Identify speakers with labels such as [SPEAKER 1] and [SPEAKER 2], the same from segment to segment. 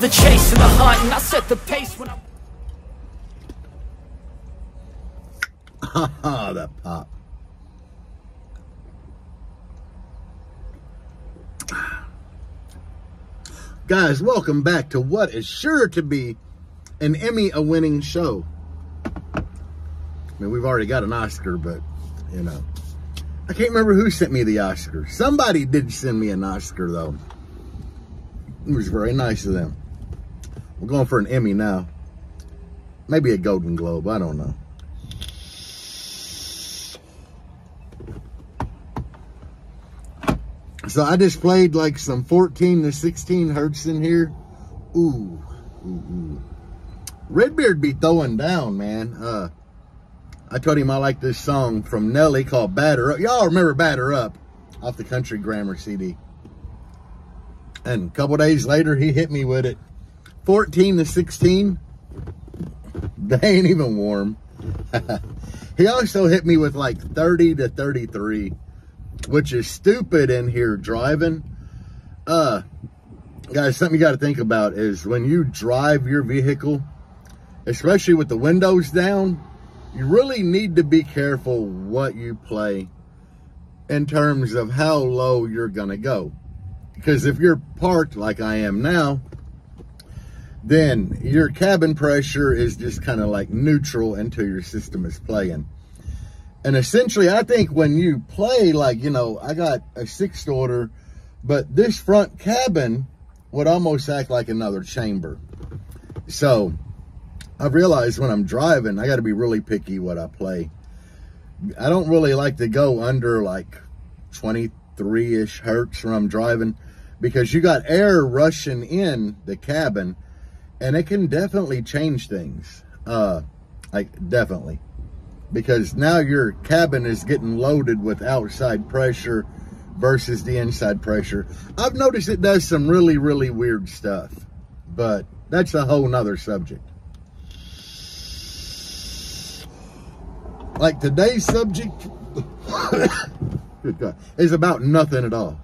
[SPEAKER 1] the chase and the hunt, and I set the pace when I...
[SPEAKER 2] That pop. Guys, welcome back to what is sure to be an Emmy-winning show. I mean, we've already got an Oscar, but, you know. I can't remember who sent me the Oscar. Somebody did send me an Oscar, though. It was very nice of them. We're going for an Emmy now. Maybe a Golden Globe. I don't know. So I just played like some 14 to 16 hertz in here. Ooh. Redbeard be throwing down, man. I told him I like this song from Nelly called Batter Up. Y'all remember Batter Up off the Country Grammar CD. And a couple days later, he hit me with it. 14 to 16. They ain't even warm. He also hit me with like 30 to 33. Which is stupid in here driving. Guys, something you got to think about is when you drive your vehicle, especially with the windows down, you really need to be careful what you play in terms of how low you're going to go. Because if you're parked like I am now, then your cabin pressure is just kind of like neutral until your system is playing. And essentially, I think when you play, like, you know, I got a 6th order, but this front cabin would almost act like another chamber. So I've realized when I'm driving, I got to be really picky what I play. I don't really like to go under like 23-ish hertz when I'm driving, because you got air rushing in the cabin, and it can definitely change things. Like, definitely. Because now your cabin is getting loaded with outside pressure versus the inside pressure. I've noticed it does some really, really weird stuff. But that's a whole nother subject. Like today's subject is about nothing at all.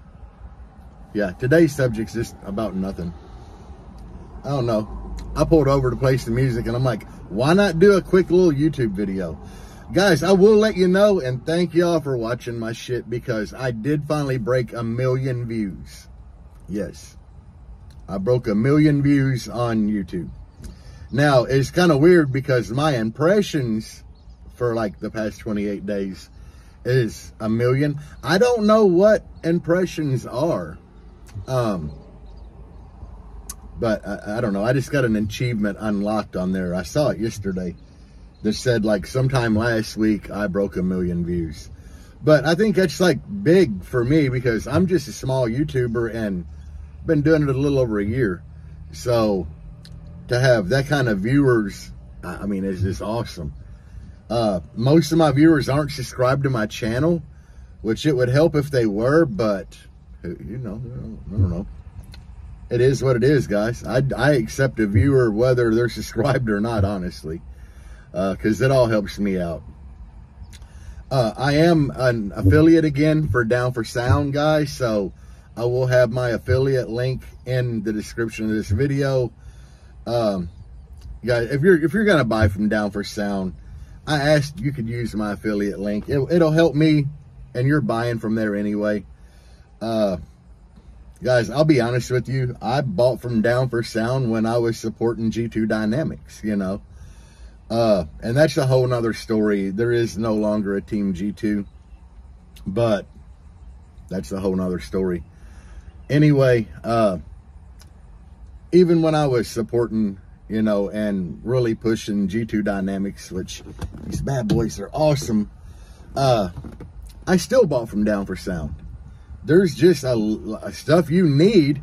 [SPEAKER 2] Yeah, today's subject's just about nothing. I don't know. I pulled over to play some music and I'm like, why not do a quick little YouTube video? Guys, I will let you know, and thank y'all for watching my shit, because I did finally break 1 million views. Yes. I broke 1 million views on YouTube. Now, it's kind of weird because my impressions for like the past 28 days is 1 million. I don't know what impressions are. But I don't know. I just got an achievement unlocked on there. I saw it yesterday. That said, like, sometime last week, I broke 1 million views. But I think that's, like, big for me, because I'm just a small YouTuber and been doing it a little over a year. So, to have that kind of viewers, I mean, it's just awesome. Most of my viewers aren't subscribed to my channel, which it would help if they were, but, you know, I don't know. It is what it is, guys. I accept a viewer whether they're subscribed or not, honestly. Because it all helps me out. I am an affiliate again for Down for Sound, guys, so I will have my affiliate link in the description of this video. Guys, if you're gonna buy from Down for Sound, I asked you could use my affiliate link. It'll help me, and you're buying from there anyway. Guys, I'll be honest with you. I bought from Down for Sound when I was supporting G2 Dynamics, you know. And that's a whole nother story. There is no longer a Team G2, but that's a whole nother story. Anyway, even when I was supporting, you know, and really pushing G2 Dynamics, which these bad boys are awesome, I still bought from Down for Sound. There's just a stuff you need,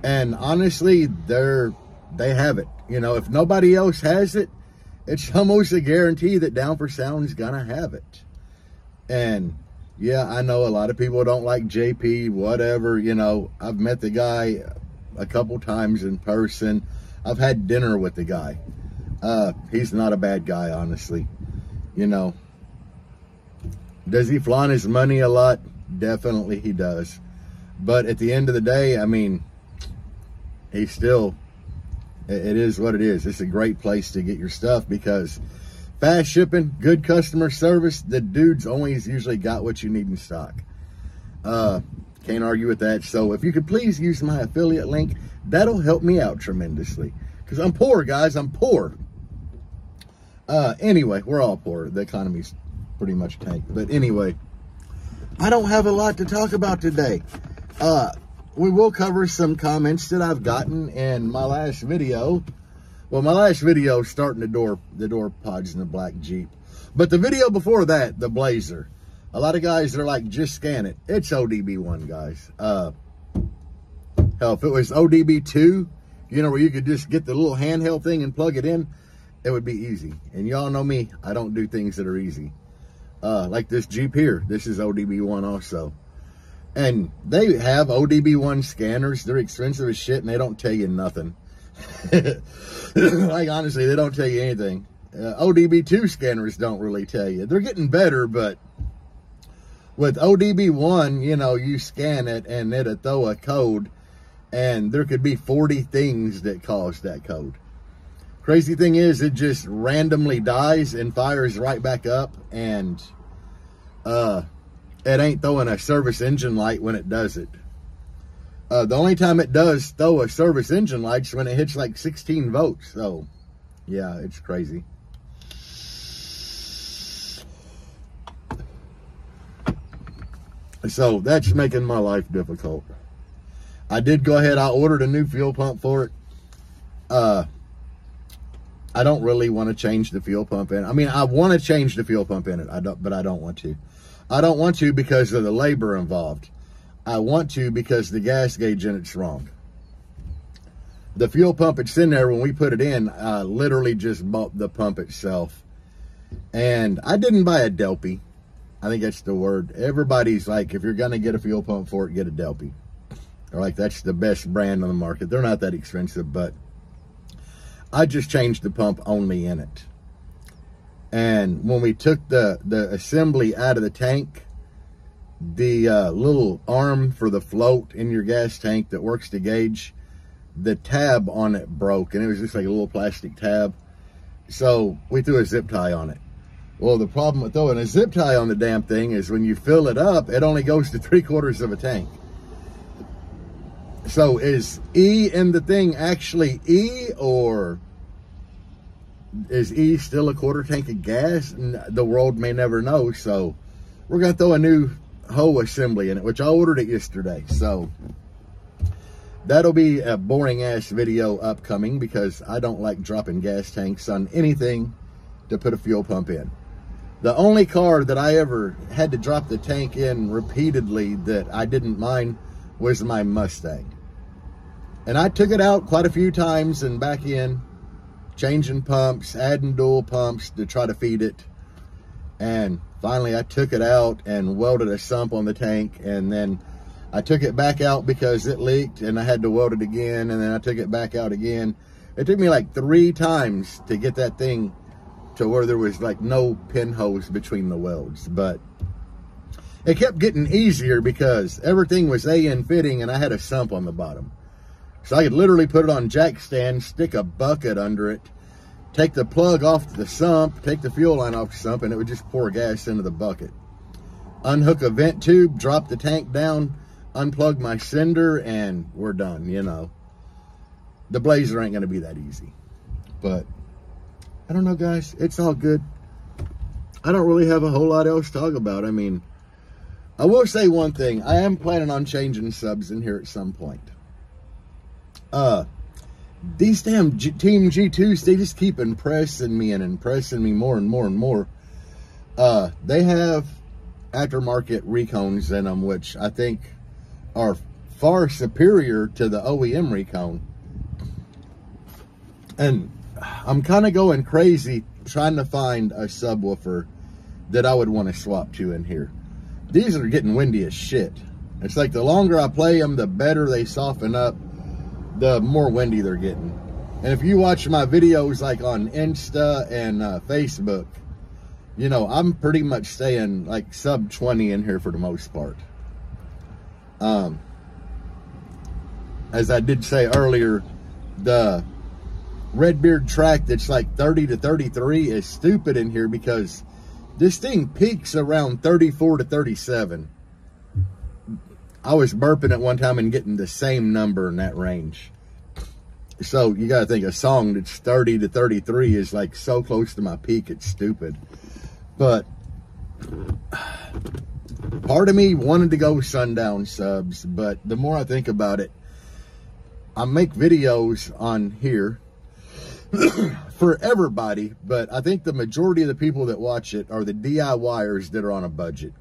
[SPEAKER 2] and honestly, they have it. You know, if nobody else has it, it's almost a guarantee that Down for Sound is gonna have it. And yeah, I know a lot of people don't like JP, whatever, you know. I've met the guy a couple times in person. I've had dinner with the guy. He's not a bad guy, honestly. You know, does he flaunt his money a lot? Definitely he does. But at the end of the day, I mean, he's still It is what it is. It's a great place to get your stuff because fast shipping, good customer service, the dudes always usually got what you need in stock. Can't argue with that. So if you could please use my affiliate link, that'll help me out tremendously. Because I'm poor, guys. I'm poor. Anyway, we're all poor. The economy's pretty much tanked. But anyway, I don't have a lot to talk about today. We will cover some comments that I've gotten in my last video. Well, my last video starting the door pods in the black Jeep. But the video before that, the Blazer. A lot of guys are like, just scan it. It's ODB1, guys. Hell, if it was ODB2, you know, where you could just get the little handheld thing and plug it in, it would be easy. And y'all know me, I don't do things that are easy. Like this Jeep here, this is ODB1 also. And they have ODB1 scanners. They're expensive as shit, and they don't tell you nothing. Like, honestly, they don't tell you anything. ODB2 scanners don't really tell you. They're getting better, but with ODB1, you know, you scan it, and it'll throw a code, and there could be 40 things that cause that code. Crazy thing is, it just randomly dies and fires right back up, and it ain't throwing a service engine light when it does it. The only time it does throw a service engine light is when it hits like 16 volts. So, yeah, it's crazy. So, that's making my life difficult. I did go ahead, I ordered a new fuel pump for it. I don't really want to change the fuel pump in it. I mean, I want to change the fuel pump in it, but I don't want to. I don't want to because of the labor involved. I want to because the gas gauge in it's wrong. The fuel pump it's in there, when we put it in, I literally just bought the pump itself. And I didn't buy a Delphi. I think that's the word. Everybody's like, if you're going to get a fuel pump for it, get a Delphi. They're like, that's the best brand on the market. They're not that expensive, but I just changed the pump only in it. And when we took the assembly out of the tank, the little arm for the float in your gas tank that works the gauge, the tab on it broke, and it was just like a little plastic tab. So we threw a zip tie on it. Well, the problem with throwing a zip tie on the damn thing is when you fill it up, it only goes to 3/4 of a tank. So is E in the thing actually E, or is E still a quarter tank of gas? And the world may never know. So we're going to throw a new hoe assembly in it, which I ordered it yesterday. So that'll be a boring ass video upcoming because I don't like dropping gas tanks on anything to put a fuel pump in. The only car that I ever had to drop the tank in repeatedly that I didn't mind was my Mustang. And I took it out quite a few times and back in, changing pumps, adding dual pumps to try to feed it. And finally I took it out and welded a sump on the tank, and then I took it back out because it leaked and I had to weld it again, and then I took it back out again. It took me like 3 times to get that thing to where there was like no pinholes between the welds. But it kept getting easier because everything was AN fitting and I had a sump on the bottom. So I could literally put it on jack stand, stick a bucket under it, take the plug off the sump, take the fuel line off the sump, and it would just pour gas into the bucket. Unhook a vent tube, drop the tank down, unplug my sender, and we're done, you know. The Blazer ain't going to be that easy. But I don't know, guys. It's all good. I don't really have a whole lot else to talk about. I mean, I will say one thing. I am planning on changing subs in here at some point. These damn Team G2s, they just keep impressing me and impressing me more and more and more. They have aftermarket Recons in them, which I think are far superior to the OEM Recon. And I'm kind of going crazy trying to find a subwoofer that I would want to swap to in here. These are getting windy as shit. It's like the longer I play them, the better they soften up, the more windy they're getting. And if you watch my videos like on Insta and Facebook, you know, I'm pretty much staying like sub 20 in here for the most part. As I did say earlier, the Redbeard track that's like 30 to 33 is stupid in here, because this thing peaks around 34 to 37. I was burping at one time and getting the same number in that range. So you got to think, a song that's 30 to 33 is like so close to my peak, it's stupid. But part of me wanted to go Sundown subs, but the more I think about it, I make videos on here for everybody, but I think the majority of the people that watch it are the DIYers that are on a budget,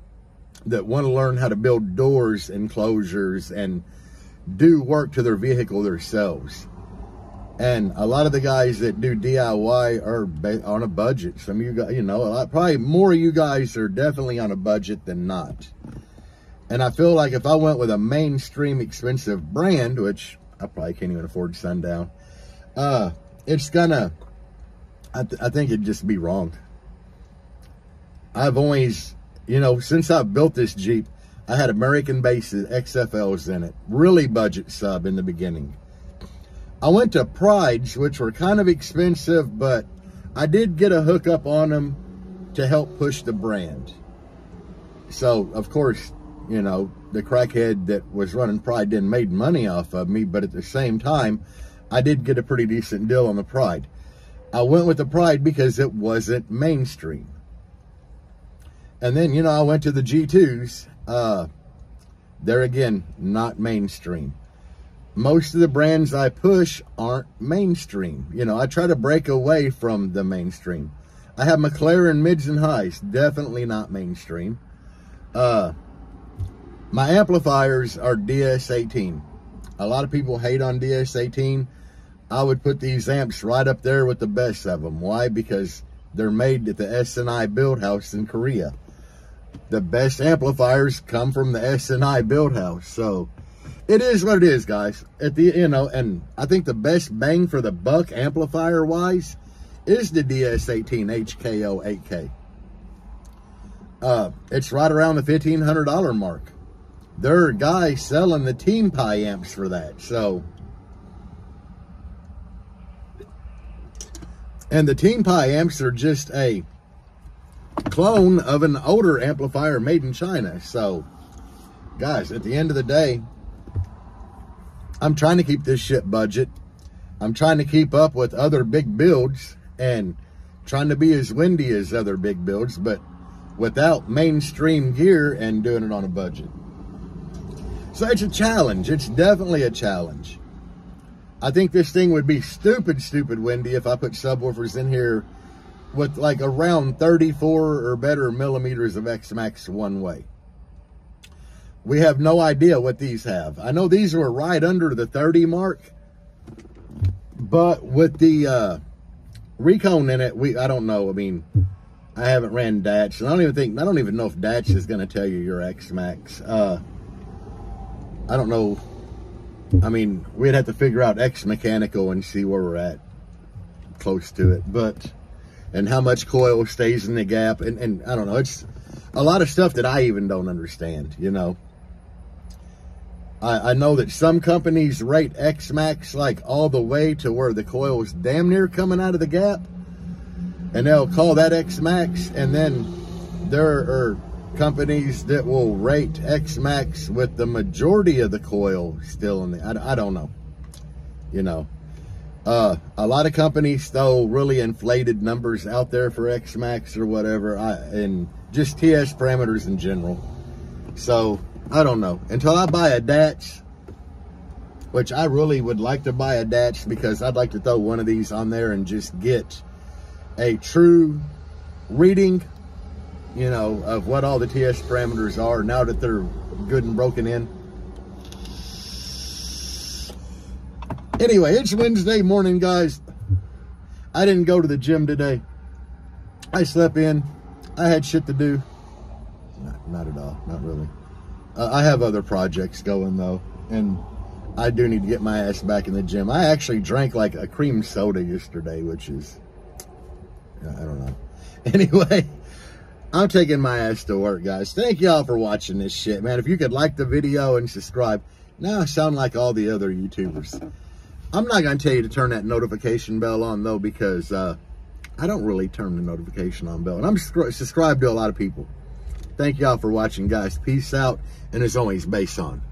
[SPEAKER 2] that want to learn how to build doors and closures and do work to their vehicle themselves. And a lot of the guys that do DIY are on a budget. Some of you guys, you know, probably more of you guys are definitely on a budget than not. And I feel like if I went with a mainstream expensive brand, which I probably can't even afford Sundown, it's gonna, I think it'd just be wrong. I've always, you know, since I've built this Jeep, I had American bases, XFLs in it, really budget sub in the beginning. I went to Prides, which were kind of expensive, but I did get a hookup on them to help push the brand. So, of course, you know, the crackhead that was running Pride didn't make money off of me, but at the same time, I did get a pretty decent deal on the Pride. I went with the Pride because it wasn't mainstream. And then, you know, I went to the G2s. They're, again, not mainstream. Most of the brands I push aren't mainstream. You know, I try to break away from the mainstream. I have McLaren mids and highs, definitely not mainstream. My amplifiers are DS18. A lot of people hate on DS18. I would put these amps right up there with the best of them. Why? Because they're made at the S&I build house in Korea. The best amplifiers come from the S&I build house. So it is what it is, guys. At the, you know, and I think the best bang for the buck amplifier wise is the DS18 HKO 8K. It's right around the $1,500 mark. There are guys selling the Team Pi amps for that. So, and the Team Pi amps are just a clone of an older amplifier made in China. So, guys, at the end of the day, I'm trying to keep this shit budget. I'm trying to keep up with other big builds and trying to be as windy as other big builds, but without mainstream gear and doing it on a budget. So it's a challenge. It's definitely a challenge. I think this thing would be stupid windy if I put subwoofers in here with like around 34 or better millimeters of X-Max one way. We have no idea what these have. I know these were right under the 30 mark, but with the Recon in it, I don't know. I mean, I haven't ran DATS, and I don't even know if DATS is going to tell you your X-Max. I don't know. I mean, we'd have to figure out X Mechanical and see where we're at, close to it, and how much coil stays in the gap, and I don't know. It's a lot of stuff that I even don't understand, you know. I know that some companies rate X-Max like all the way to where the coil is damn near coming out of the gap, and they'll call that X-Max, and then there are companies that will rate X-Max with the majority of the coil still in the, I don't know, you know. A lot of companies throw really inflated numbers out there for X-Max or whatever, and just TS parameters in general. So, I don't know. Until I buy a DATS, which I really would like to buy a DATS because I'd like to throw one of these on there and just get a true reading, you know, of what all the TS parameters are now that they're good and broken in. Anyway, it's Wednesday morning, guys. I didn't go to the gym today. I slept in. I had shit to do. Not at all. Not really. I have other projects going, though, and I do need to get my ass back in the gym. I actually drank like a cream soda yesterday, which is, I don't know. Anyway, I'm taking my ass to work, guys. Thank y'all for watching this shit, man. If you could like the video and subscribe. Now I sound like all the other YouTubers. I'm not going to tell you to turn that notification bell on, though, because I don't really turn the notification on bell. And I'm subscribed to a lot of people. Thank y'all for watching, guys. Peace out. And as always, bass on.